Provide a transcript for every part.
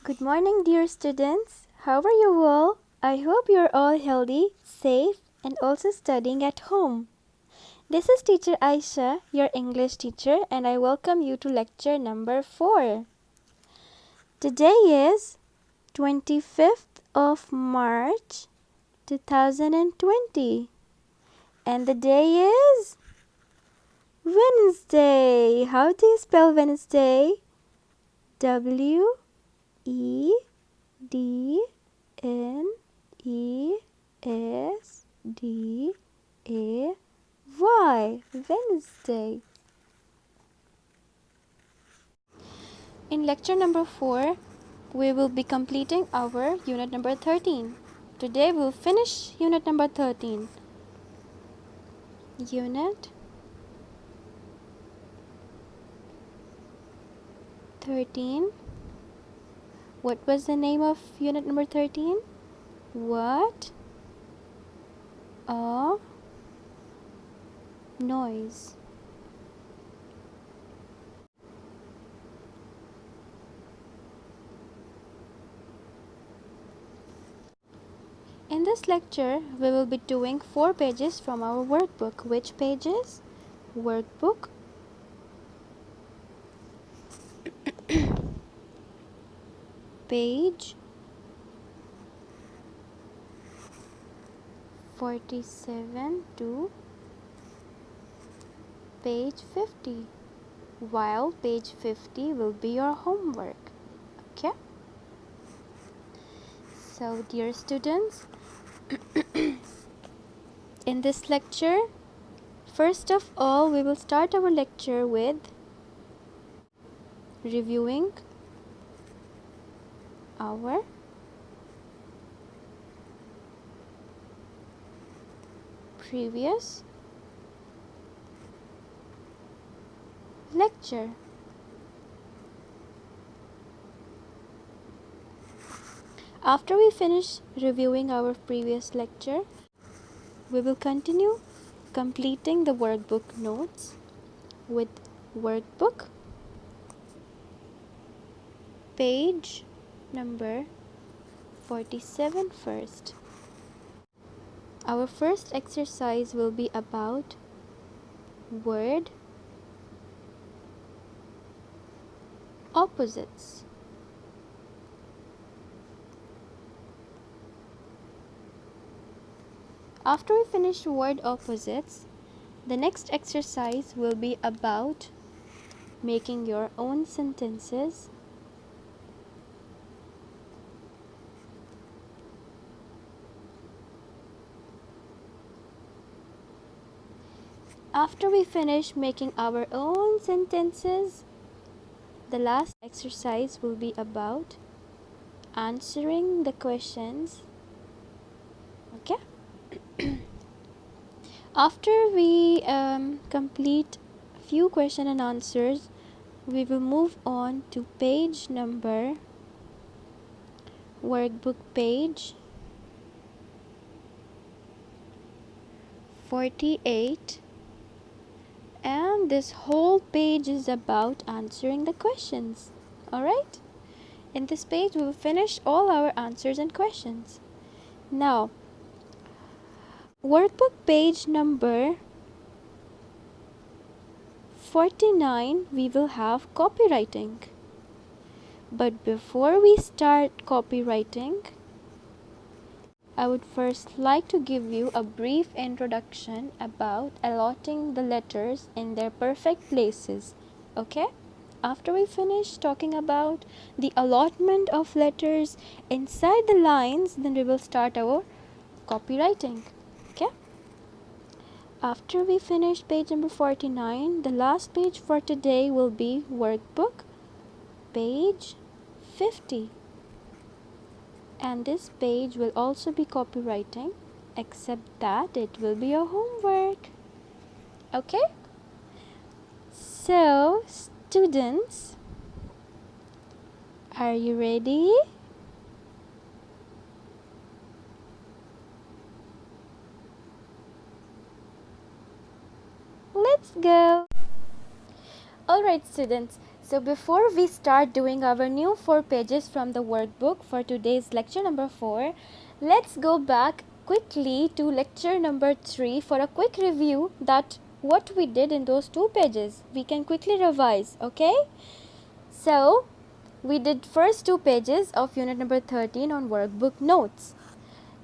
Good morning, dear students. How are you all? I hope you're all healthy, safe, and also studying at home. This is Teacher Aisha, your English teacher, and I welcome you to lecture number 4. Today is 25th of March 2020, and the day is Wednesday. How do you spell Wednesday? W-E-D-N-E-S-D-A-Y. Wednesday. In lecture number 4, we will be completing our unit number 13. Today we'll finish unit number 13. Unit 13. What was the name of unit number 13? What a noise. In this lecture, we will be doing 4 pages from our workbook. Which pages? Workbook, page 47 to page 50, while page 50 will be your homework. Okay? So, dear students, in this lecture, first of all, we will start our lecture with reviewing our previous lecture. After we finish reviewing our previous lecture, we will continue completing the workbook notes with workbook page number 47 first. Our first exercise will be about word opposites. After we finish word opposites, the next exercise will be about making your own sentences After we finish making our own sentences, the last exercise will be about answering the questions. Okay? After we complete few question and answers, we will move on to page number, workbook page 48, and this whole page is about answering the questions. Alright? In this page we will finish all our answers and questions. Now, workbook page number 49, we will have copywriting. But before we start copywriting, I would first like to give you a brief introduction about allotting the letters in their perfect places. Okay? After we finish talking about the allotment of letters inside the lines, then we will start our copywriting. Okay? After we finish page number 49, the last page for today will be workbook page 50. And this page will also be copywriting, except that it will be your homework. Okay? So, students, are you ready? Let's go! Alright, students. So before we start doing our new 4 pages from the workbook for today's lecture number 4, let's go back quickly to lecture number 3 for a quick review that what we did in those 2 pages. We can quickly revise, okay? So we did first 2 pages of unit number 13 on workbook notes.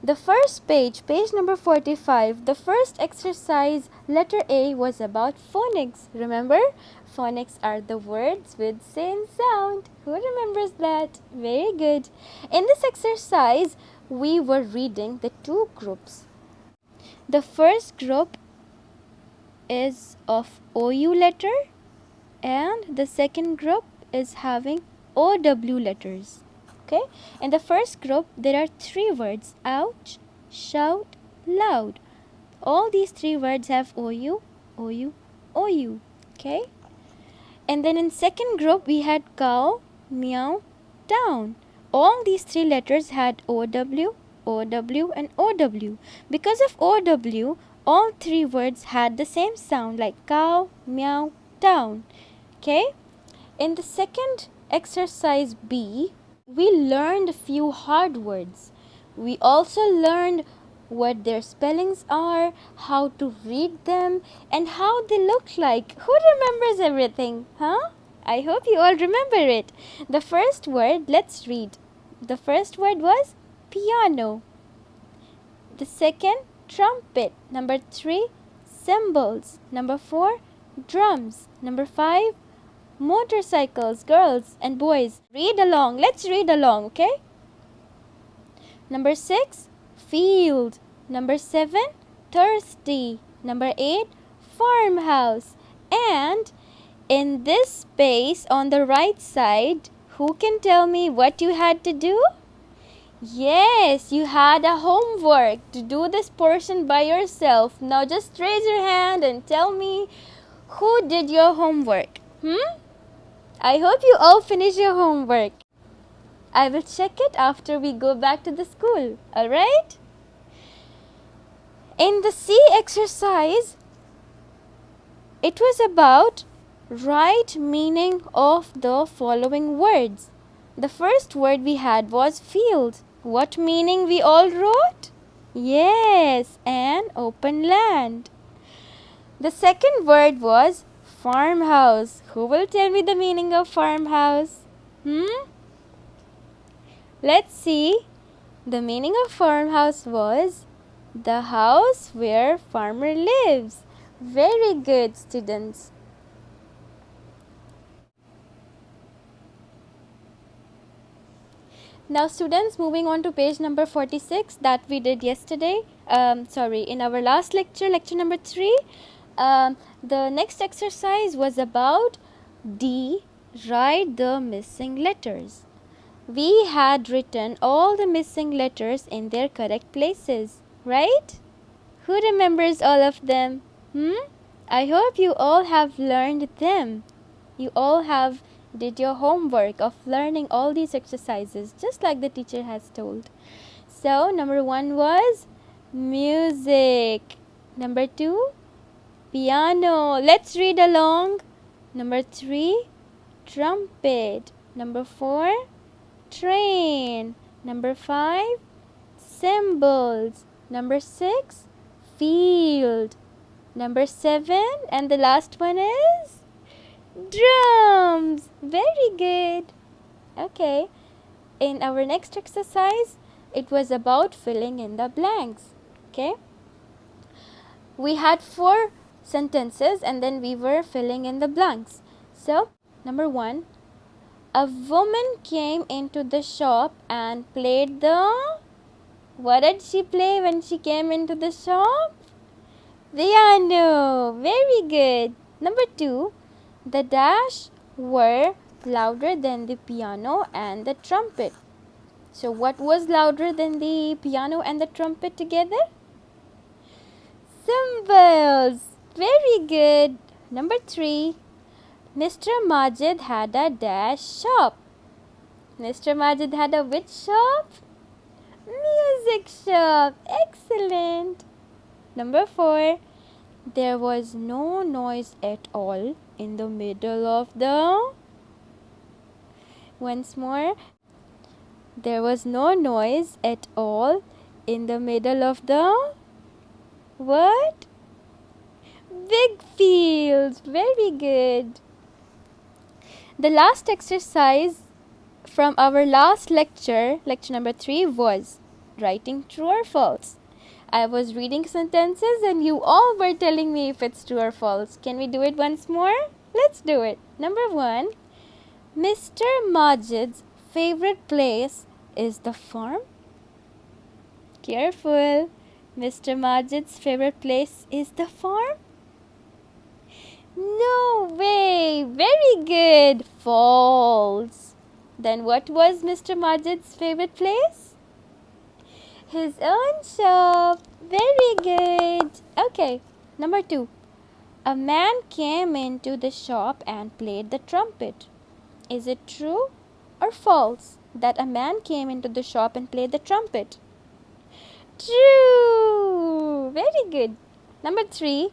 The first page, page number 45, the first exercise, letter A, was about phonics. Remember? Phonics are the words with same sound. Who remembers that? Very good. In this exercise, we were reading the 2 groups. The first group is of OU letter and the second group is having OW letters. Okay, in the first group there are 3 words: ouch, shout, loud. All these 3 words have OU, OU, OU. Okay, and then in second group we had cow, meow, down. All these 3 letters had OW, OW and OW. Because of OW, all 3 words had the same sound like cow, meow, down. Okay, in the second exercise B, we learned a few hard words. We also learned what their spellings are, how to read them, and how they look like. Who remembers everything? Huh? I hope you all remember it. The first word, let's read. The first word was piano. The second, trumpet. Number 3, cymbals. Number 4, drums. Number 5, motorcycles. Girls and boys, read along. Let's read along, okay? Number 6, field. Number 7, thirsty. Number 8, farmhouse. And in this space on the right side, who can tell me what you had to do? Yes, you had a homework to do this portion by yourself. Now just raise your hand and tell me who did your homework. I hope you all finish your homework. I will check it after we go back to the school. Alright? In the C exercise, it was about write meaning of the following words. The first word we had was field. What meaning we all wrote? Yes, an open land. The second word was farmhouse. Who will tell me the meaning of farmhouse? Let's see. The meaning of farmhouse was the house where farmer lives. Very good, students. Now students, moving on to page number 46 that we did yesterday. In our last lecture, lecture number 3. The next exercise was about D, write the missing letters. We had written all the missing letters in their correct places, right? Who remembers all of them? I hope you all have learned them. You all have did your homework of learning all these exercises, just like the teacher has told. So, number 1 was music. Number 2, piano. Let's read along. Number 3, trumpet. Number 4, train. Number 5, cymbals. Number 6, field. Number 7, and the last one is drums. Very good. Okay. In our next exercise, it was about filling in the blanks. Okay. We had 4 sentences and then we were filling in the blanks. So, number 1, a woman came into the shop and played the... What did she play when she came into the shop? Piano. Very good. Number 2, the dash were louder than the piano and the trumpet. So what was louder than the piano and the trumpet together? Cymbals. Very good. Number 3, Mr. Majid had a dash shop. Mr. Majid had a which shop? Music shop. Excellent. Number 4, there was no noise at all in the middle of the Once more. There was no noise at all in the middle of the what? Big fields. Very good. The last exercise from our last lecture, lecture number 3, was writing true or false. I was reading sentences and you all were telling me if it's true or false. Can we do it once more? Let's do it. Number 1. Mr. Majid's favorite place is the farm. Careful. Mr. Majid's favorite place is the farm? No way. Very good. False. Then what was Mr. Majid's favorite place? His own shop. Very good. Okay. Number 2. A man came into the shop and played the trumpet. Is it true or false that a man came into the shop and played the trumpet? True. Very good. Number 3.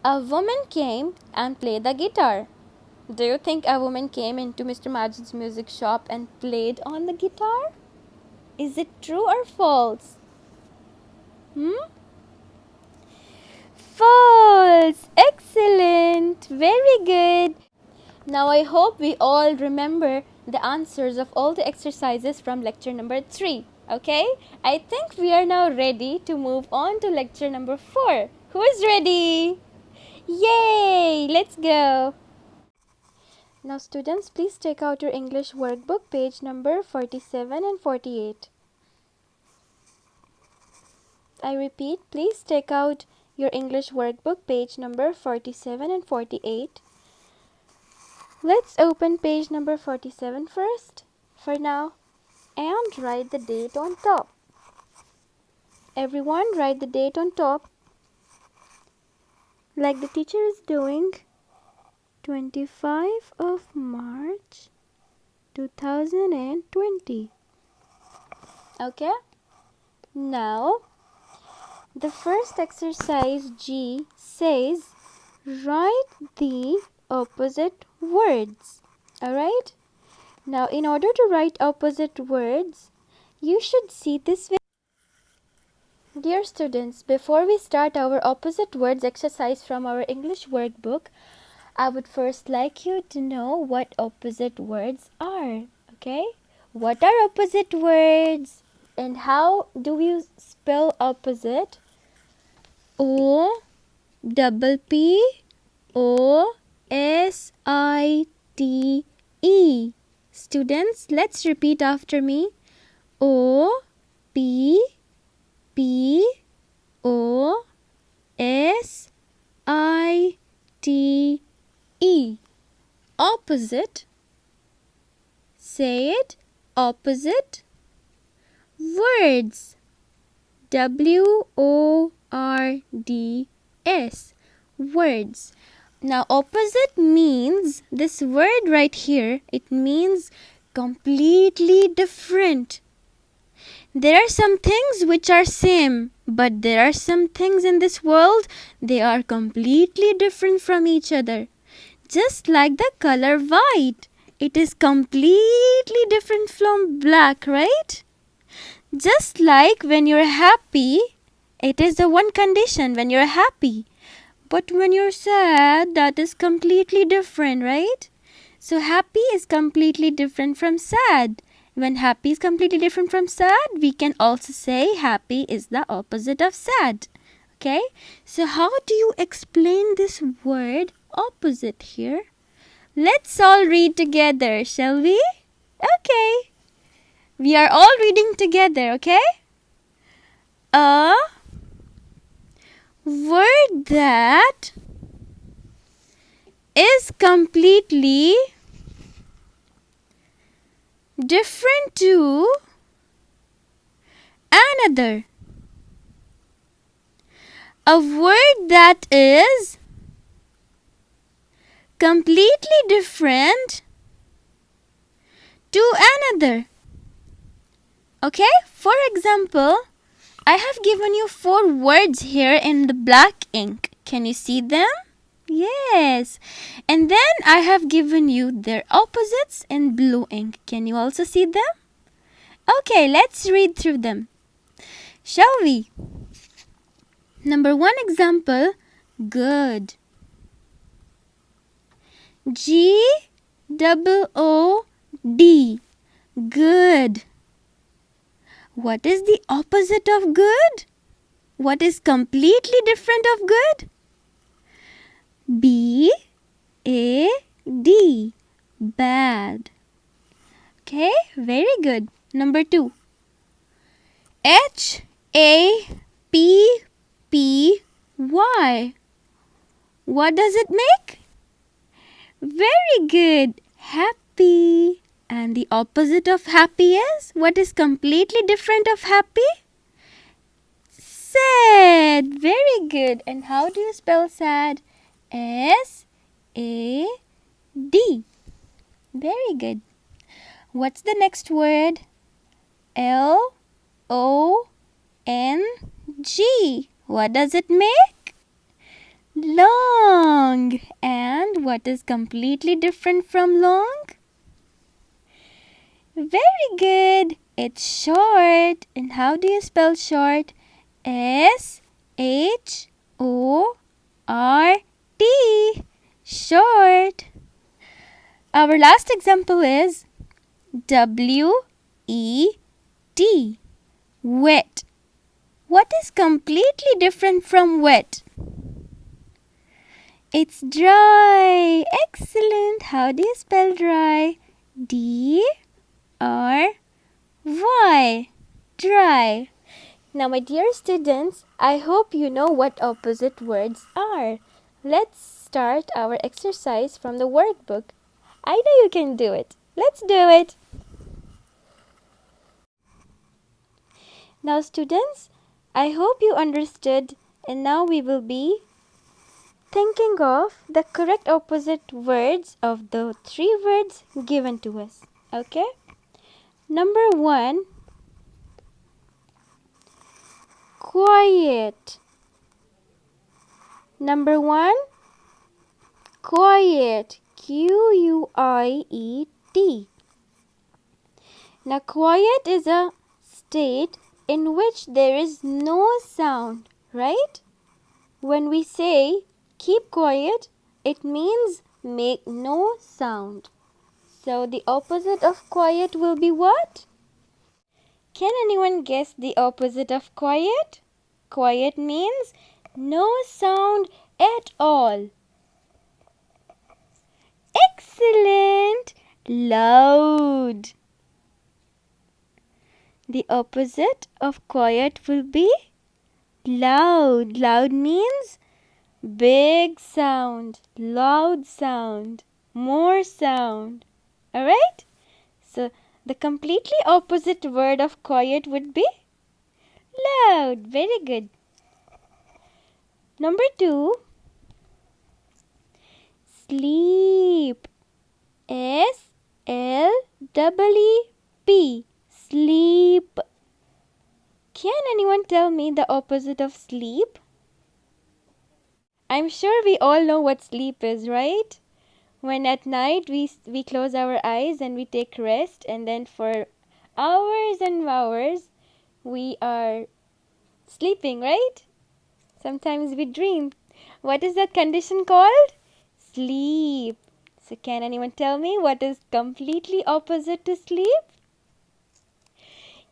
A woman came and played the guitar. Do you think a woman came into Mr. Majid's music shop and played on the guitar? Is it true or false? False. Excellent. Very good. Now I hope we all remember the answers of all the exercises from lecture number 3. Okay? I think we are now ready to move on to lecture number 4. Who is ready? Yay! Let's go. Now students, please take out your English workbook, page number 47 and 48. I repeat, please take out your English workbook, page number 47 and 48. Let's open page number 47 first, for now, and write the date on top. Everyone write the date on top, like the teacher is doing. 25 of March 2020. Okay? Now, the first exercise G says, write the opposite words. Alright? Now, in order to write opposite words, you should see this video. Dear students, before we start our opposite words exercise from our English workbook, I would first like you to know what opposite words are. Okay? What are opposite words? And how do you spell opposite? O-P-P-O-S-I-T-E. Students, let's repeat after me. O-P-P-O-S-I-T-E. Opposite. Say it. Opposite words. W-O-R-D-S. Words. Now, opposite means, this word right here, it means completely different. There are some things which are same, but there are some things in this world, they are completely different from each other. Just like the color white, it is completely different from black, right? Just like when you're happy, it is the one condition when you're happy. But when you're sad, that is completely different, right? So happy is completely different from sad. When happy is completely different from sad, we can also say happy is the opposite of sad. Okay? So how do you explain this word opposite here? Let's all read together, shall we? Okay. We are all reading together, okay? A word that is completely different to another. A word that is completely different to another. Okay, for example, I have given you 4 words here in the black ink. Can you see them? Yes. And then I have given you their opposites in blue ink. Can you also see them? Okay, let's read through them. Shall we? Number 1 example, good. G-O-O-D. Good. What is the opposite of good? What is completely different of good? B-A-D. Bad. Okay, very good. Number 2. H-A-P-P-Y. What does it make? Very good. Happy. And the opposite of happy is? What is completely different of happy? Sad. Very good. And how do you spell sad? S-A-D. Very good. What's the next word? L-O-N-G. What does it make? Long. And what is completely different from long? Very good. It's short. And how do you spell short? S-H-O-R-T. Short. Our last example is W-E-T. Wet. What is completely different from wet? It's dry. Excellent. How do you spell dry? D-R-Y. Dry. Now, my dear students, I hope you know what opposite words are. Let's start our exercise from the workbook. I know you can do it. Let's do it. Now, students, I hope you understood, and now we will be thinking of the correct opposite words of the 3 words given to us. Okay? Number 1, quiet. Number 1, quiet. Q-U-I-E-T. Now, quiet is a state in which there is no sound, right? When we say keep quiet, it means make no sound. So the opposite of quiet will be what? Can anyone guess the opposite of quiet? Quiet means no sound at all. Excellent! Loud. The opposite of quiet will be loud. Loud means big sound, loud sound, more sound. Alright? So the completely opposite word of quiet would be loud. Very good. Number 2, sleep. S-L-E-E-P. Sleep. Can anyone tell me the opposite of sleep? I'm sure we all know what sleep is, right? When at night we close our eyes and we take rest, and then for hours and hours we are sleeping, right? Sometimes we dream. What is that condition called? Sleep. So can anyone tell me what is completely opposite to sleep?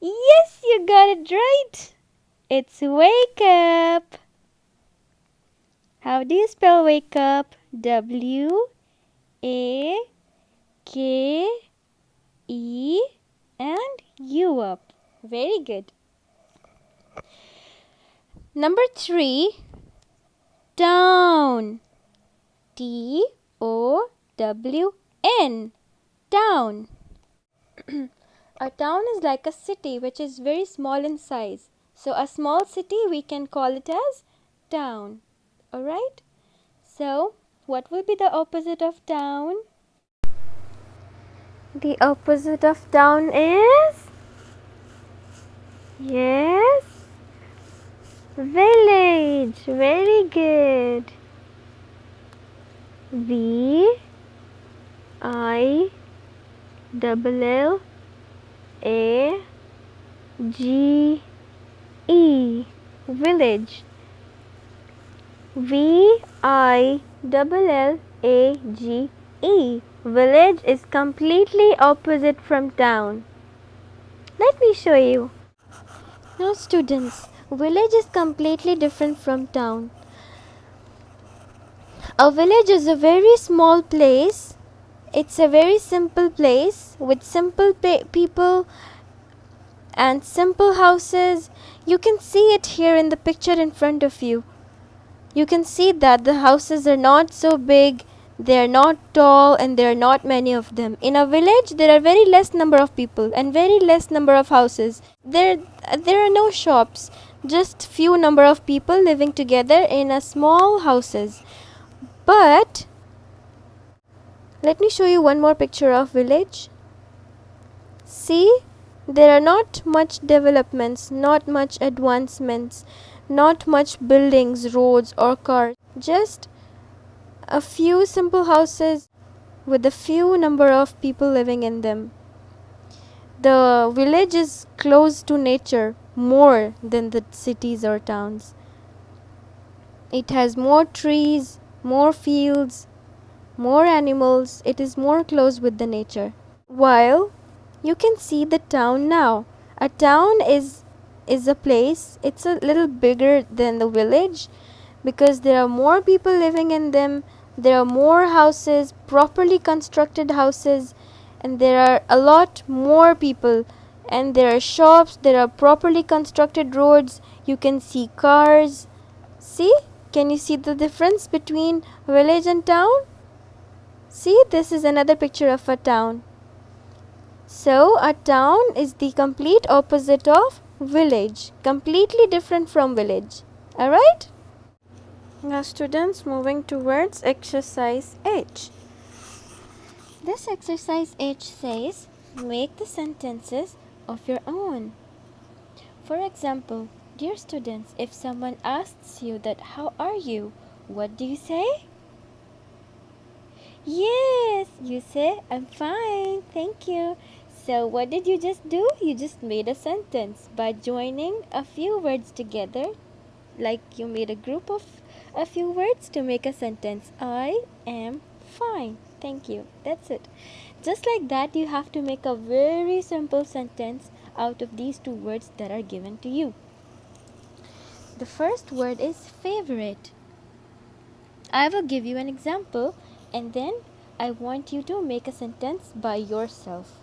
Yes, you got it right. It's wake up. How do you spell wake up? W-A-K-E and U up. Very good. Number 3, town. T-O-W-N. Town. A town is like a city which is very small in size. So a small city we can call it as town. Alright? So what will be the opposite of town? The opposite of town is? Yes? Village. Very good. V I double L A G E, village. VILLAGE. Village is completely opposite from town. Let me show you. Now students, village is completely different from town. A village is a very small place. It's a very simple place with simple people and simple houses. You can see it here in the picture in front of you. You can see that the houses are not so big, they are not tall, and there are not many of them. In a village, there are very less number of people and very less number of houses. There are no shops, just few number of people living together in a small houses. But let me show you one more picture of village. See, there are not much developments, not much advancements, not much buildings, roads or cars. Just a few simple houses with a few number of people living in them. The village is close to nature more than the cities or towns. It has more trees, more fields, more animals. It is more close with the nature. While you can see the town now. A town is a place. It's a little bigger than the village because there are more people living in them. There are more houses, properly constructed houses, and there are a lot more people. And there are shops, there are properly constructed roads. You can see cars. See? Can you see the difference between village and town? See, this is another picture of a town. So, a town is the complete opposite of village, completely different from village. Alright? Now, students, moving towards exercise H. This exercise H says, make the sentences of your own. For example, dear students, if someone asks you that, how are you? What do you say? Yes, you say, I'm fine, thank you. So what did you just do? You just made a sentence by joining a few words together, like you made a group of a few words to make a sentence. I am fine, thank you. That's it. Just like that, you have to make a very simple sentence out of these two words that are given to you. The first word is favorite. I will give you an example and then I want you to make a sentence by yourself.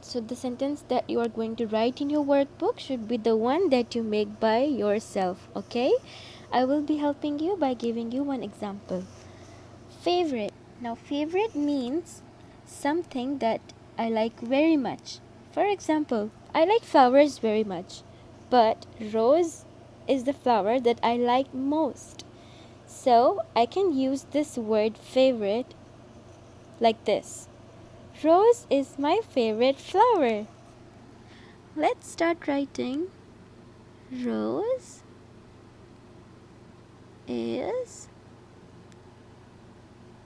So the sentence that you are going to write in your workbook should be the one that you make by yourself, okay? I will be helping you by giving you one example. Favorite. Now favorite means something that I like very much. For example, I like flowers very much, but rose is the flower that I like most. So I can use this word favorite like this. Rose is my favorite flower. Let's start writing. Rose is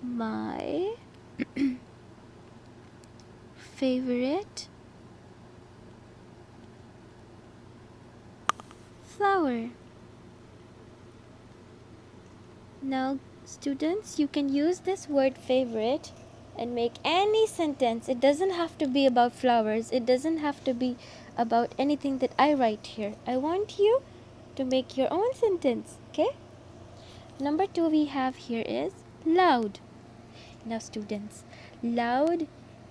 my favorite flower. Now, students, you can use this word favorite and make any sentence. It doesn't have to be about flowers. It doesn't have to be about anything that I write here. I want you to make your own sentence, okay? Number 2 we have here is loud. Now students, loud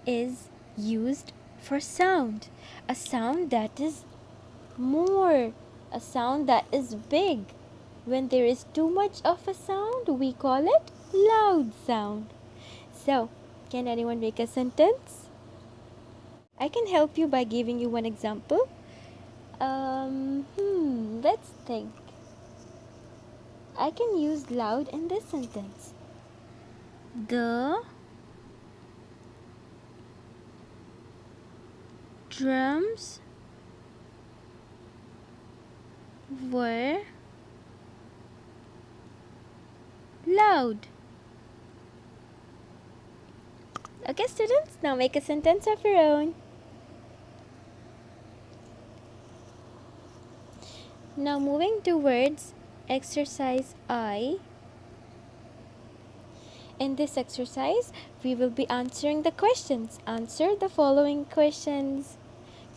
is used for sound. A sound that is more, a sound that is big. When there is too much of a sound, we call it loud sound. So, can anyone make a sentence? I can help you by giving you one example. Let's think. I can use loud in this sentence. The drums were loud. Okay, students, now make a sentence of your own. Now moving towards exercise I. In this exercise, we will be answering the questions. Answer the following questions.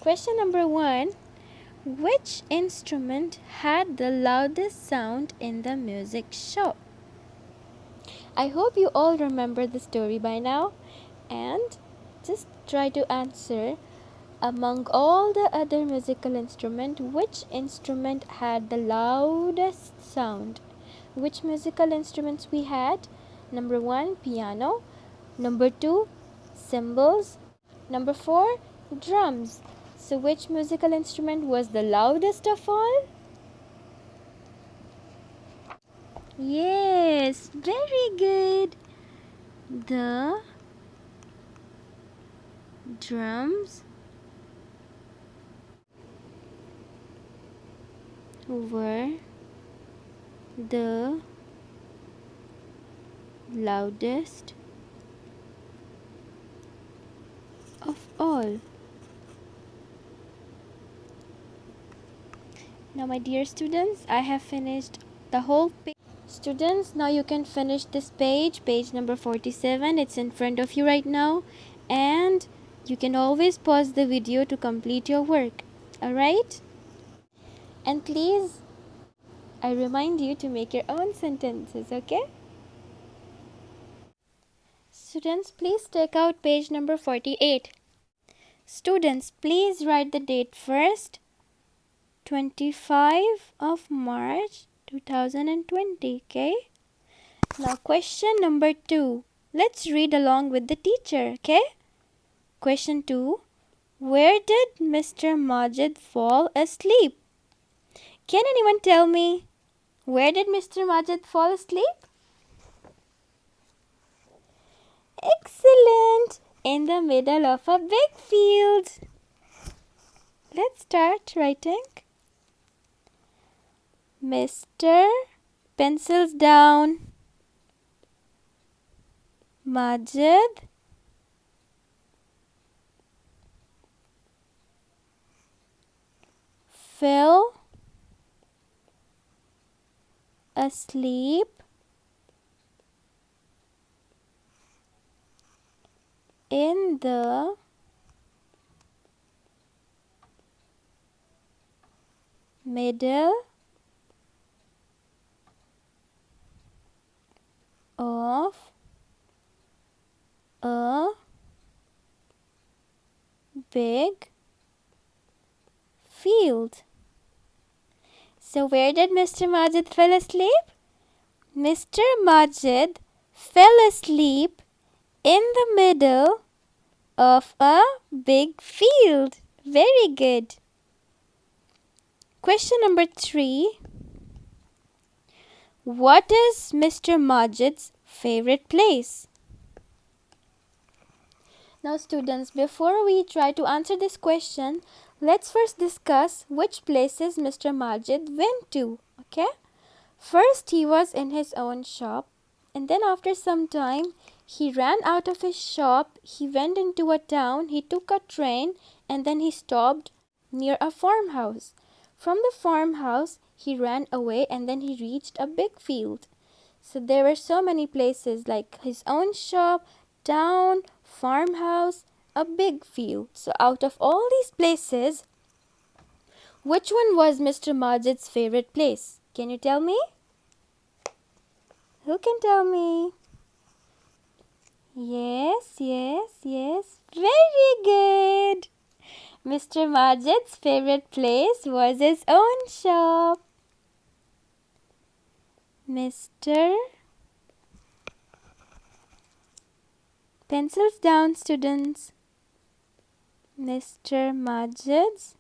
Question number 1. Which instrument had the loudest sound in the music shop? I hope you all remember the story by now, and just try to answer. Among all the other musical instruments, which instrument had the loudest sound? Which musical instruments we had? Number 1, piano. Number 2, cymbals. Number 4, drums. So which musical instrument was the loudest of all? Yes, very good. The drums were the loudest of all. Now my dear students, I have finished the whole page. Students, now you can finish this page number 47. It's in front of you right now, and you can always pause the video to complete your work. Alright? And please, I remind you to make your own sentences, okay? Students, please take out page number 48. Students, please write the date first. 25 of March 2020, okay? Now question number 2. Let's read along with the teacher, okay? Question 2. Where did Mr. Majid fall asleep? Can anyone tell me? Where did Mr. Majid fall asleep? Excellent! In the middle of a big field. Let's start writing. Mr. Pencils down. Majid fell asleep in the middle of a big field. So where did Mr. Majid fall asleep? Mr. Majid fell asleep in the middle of a big field. Very good. Question number 3. What is Mr. Majid's favorite place? Now students, before we try to answer this question, let's first discuss which places Mr. Majid went to, okay? First he was in his own shop, and then after some time he ran out of his shop, he went into a town, he took a train, and then he stopped near a farmhouse. From the farmhouse he ran away, and then he reached a big field. So there were so many places like his own shop, town, farmhouse, a big field. So out of all these places, which one was Mr. Majid's favorite place? Can you tell me? Who can tell me? Yes. Very good. Mr. Majid's favorite place was his own shop. Mr. Pencils down, students. Mr. Majid's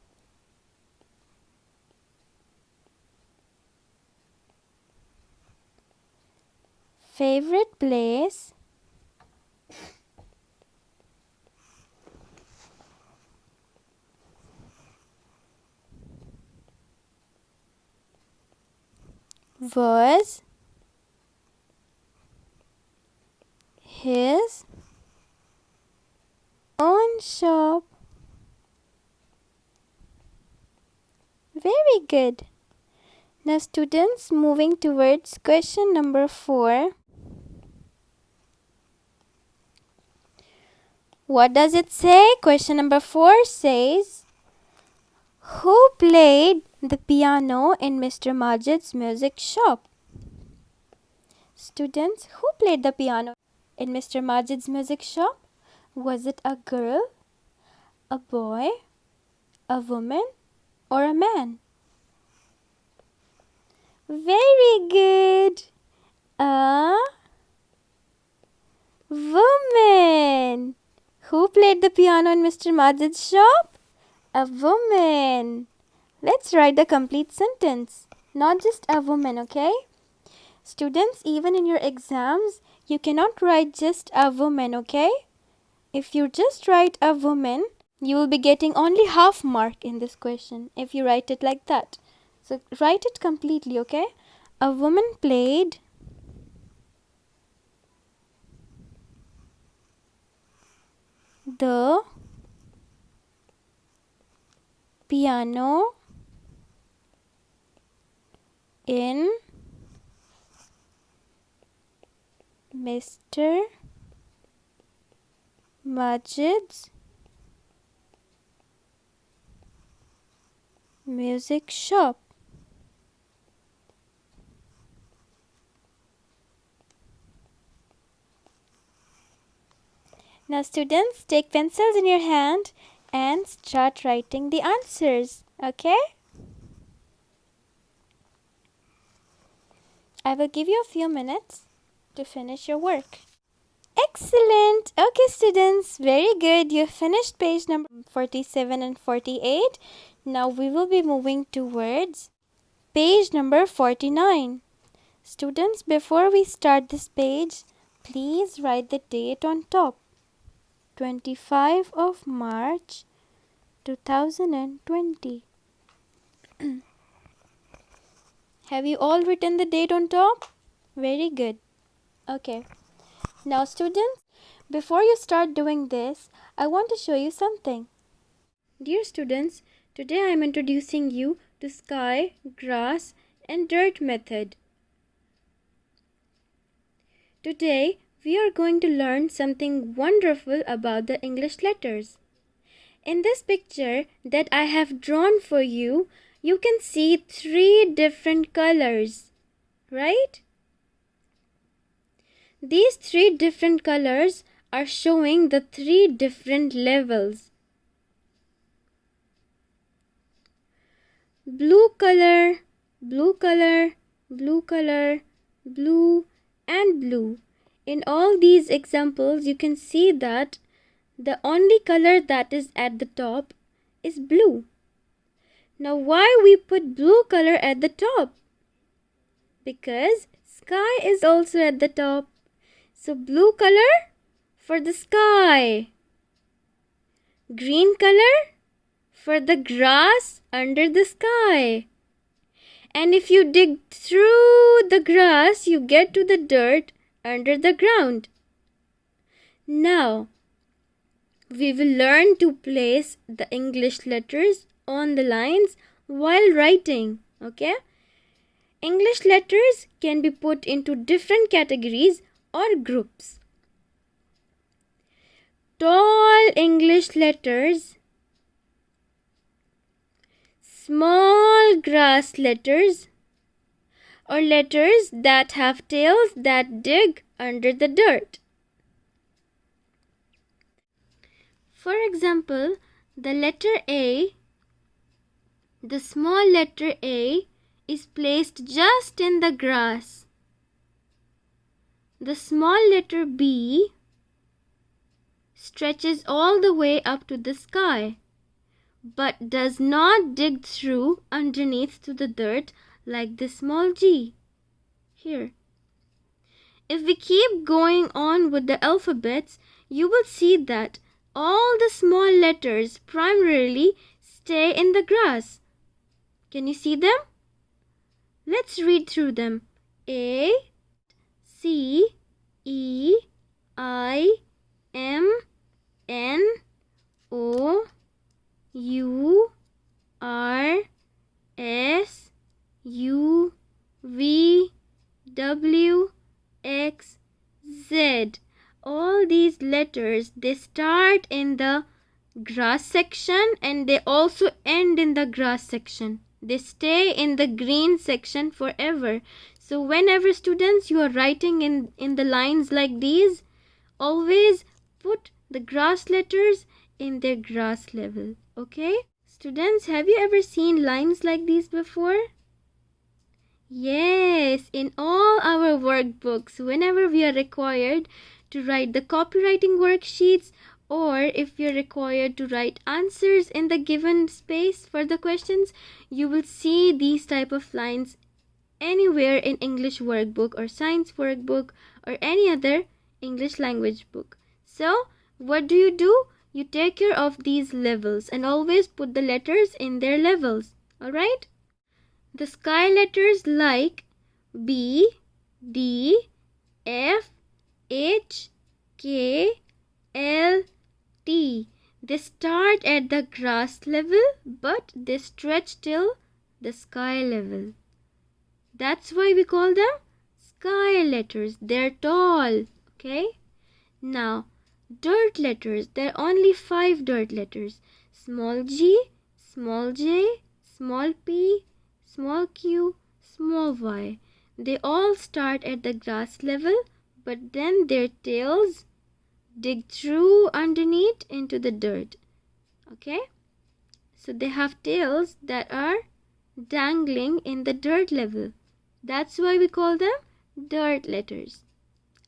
favorite place was his pawn shop. Very good. Now students, moving towards question number 4. What does it say? Question number 4 says, who played the piano in Mr. Majid's music shop? Students, who played the piano in Mr. Majid's music shop? Was it a girl, a boy, a woman, or a man? Very good. A woman. Who played the piano in Mr. Majid's shop? A woman. Let's write the complete sentence. Not just a woman, okay? Students, even in your exams, you cannot write just a woman, okay? If you just write a woman, you will be getting only half mark in this question if you write it like that. So write it completely, okay? A woman played the piano in Mr. Majid's music shop. Now students, take pencils in your hand and start writing the answers, okay? I will give you a few minutes to finish your work. Excellent! Okay students, very good. You finished page number 47 and 48. Now we will be moving towards page number 49. Students, before we start this page, please write the date on top. 25 of March 2020. Have you all written the date on top? Very good. Okay. Now students, before you start doing this, I want to show you something. Dear students, today I am introducing you to sky, grass and dirt method. Today, we are going to learn something wonderful about the English letters. In this picture that I have drawn for you, you can see 3 different colors, right? These 3 different colors are showing the 3 different levels. Blue color, blue color, blue color, blue and blue. In all these examples, you can see that the only color that is at the top is blue. Now why we put blue color at the top? Because sky is also at the top. So blue color for the sky. Green color for the grass under the sky. And if you dig through the grass, you get to the dirt under the ground. Now, we will learn to place the English letters on the lines while writing, okay? English letters can be put into different categories or groups. Tall English letters, small grass letters, or letters that have tails that dig under the dirt. For example, the letter A, the small letter A is placed just in the grass. The small letter B stretches all the way up to the sky, but does not dig through underneath to the dirt like the small g here. If we keep going on with the alphabets, you will see that all the small letters primarily stay in the grass. Can you see them? Let's read through them. A, C, E, I, M, N, O U R S U V W X Z. All these letters, they start in the grass section and they also end in the grass section. They stay in the green section forever. So whenever students you are writing in the lines like these, always put the grass letters in their grass level. Okay? Students, have you ever seen lines like these before? Yes, in all our workbooks, whenever we are required to write the copywriting worksheets, or if you're required to write answers in the given space for the questions, you will see these type of lines anywhere in English workbook or science workbook or any other English language book. So, what do? You take care of these levels and always put the letters in their levels. Alright? The sky letters like B, D, F, H, K, L, T. They start at the grass level but they stretch till the sky level. That's why we call them sky letters. They're tall. Okay? Now, dirt letters. There are only 5 dirt letters. Small g, small j, small p, small q, small y. They all start at the grass level, but then their tails dig through underneath into the dirt. Okay? So they have tails that are dangling in the dirt level. That's why we call them dirt letters.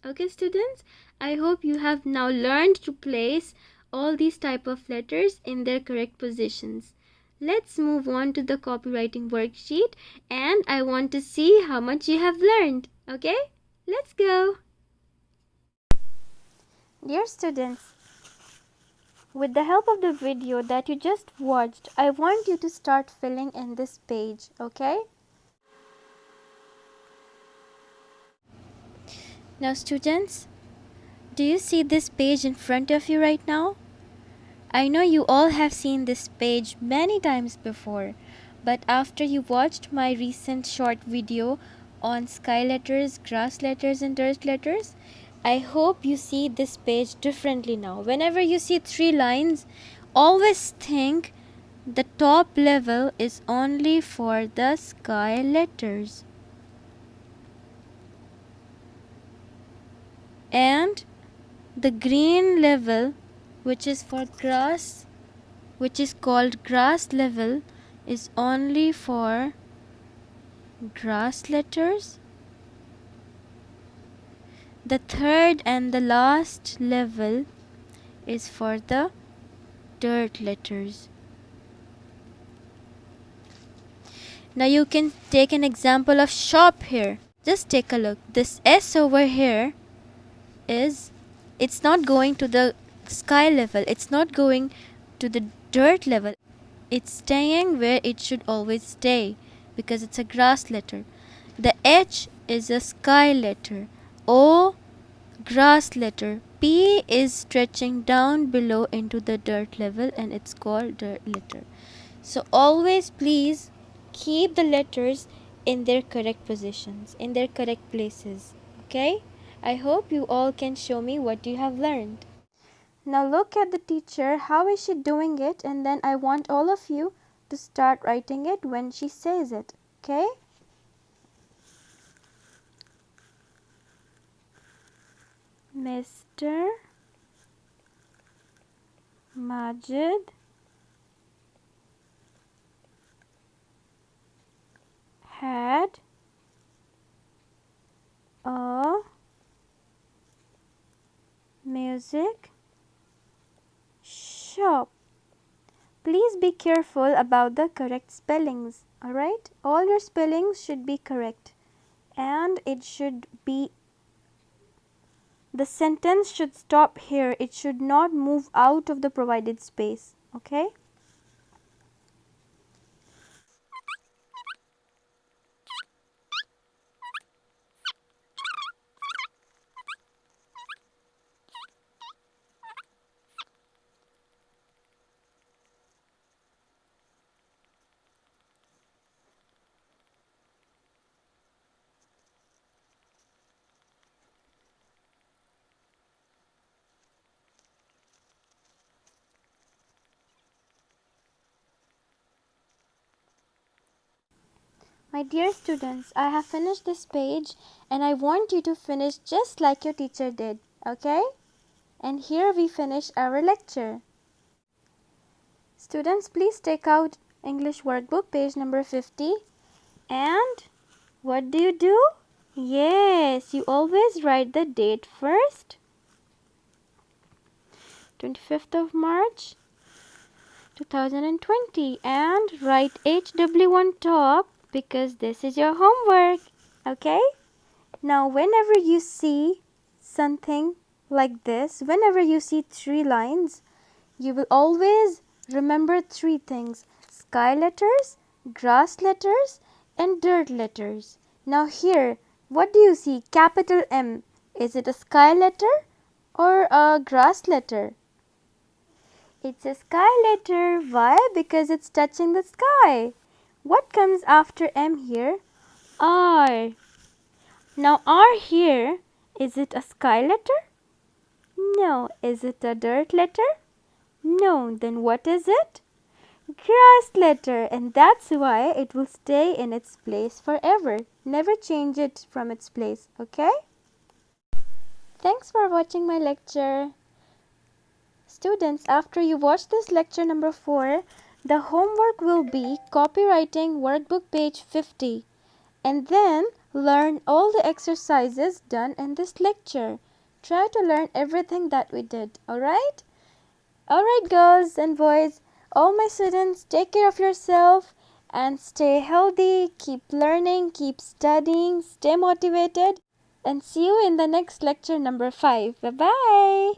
Okay, students? I hope you have now learned to place all these type of letters in their correct positions. Let's move on to the copywriting worksheet and I want to see how much you have learned. Okay? Let's go! Dear students, with the help of the video that you just watched, I want you to start filling in this page, okay? Now students, do you see this page in front of you right now? I know you all have seen this page many times before, but after you watched my recent short video on sky letters, grass letters and dirt letters, I hope you see this page differently now. Whenever you see 3 lines, always think the top level is only for the sky letters. And the green level, which is for grass, which is called grass level, is only for grass letters. The third and the last level is for the dirt letters. Now you can take an example of shop here. Just take a look. This S over here it's not going to the sky level. It's not going to the dirt level. It's staying where it should always stay because it's a grass letter. The H is a sky letter. O, grass letter. P is stretching down below into the dirt level and it's called dirt letter. So always please keep the letters in their correct positions, in their correct places. Okay? I hope you all can show me what you have learned. Now look at the teacher, how is she doing it, and then I want all of you to start writing it when she says it. Okay? Mr. Majid had a music shop. Please be careful about the correct spellings. Alright? All your spellings should be correct. And it should be, the sentence should stop here. It should not move out of the provided space. Okay? My dear students, I have finished this page and I want you to finish just like your teacher did, okay? And here we finish our lecture. Students, please take out English workbook page number 50 and what do? Yes, you always write the date first. 25th of March 2020 and write HW on top because this is your homework, okay? Now whenever you see something like this, whenever you see 3 lines, you will always remember 3 things: sky letters, grass letters and dirt letters. Now here, what do you see? Capital M. Is it a sky letter or a grass letter? It's a sky letter. Why? Because it's touching the sky. What comes after M here? R. Now R here, is it a sky letter? No. Is it a dirt letter? No. Then what is it? Grass letter. And that's why it will stay in its place forever. Never change it from its place. Okay? Thanks for watching my lecture. Students, after you watch this lecture number 4, the homework will be Copywriting Workbook page 50 and then learn all the exercises done in this lecture. Try to learn everything that we did, alright? Alright girls and boys, all my students, take care of yourself and stay healthy, keep learning, keep studying, stay motivated and see you in the next lecture number 5. Bye-bye.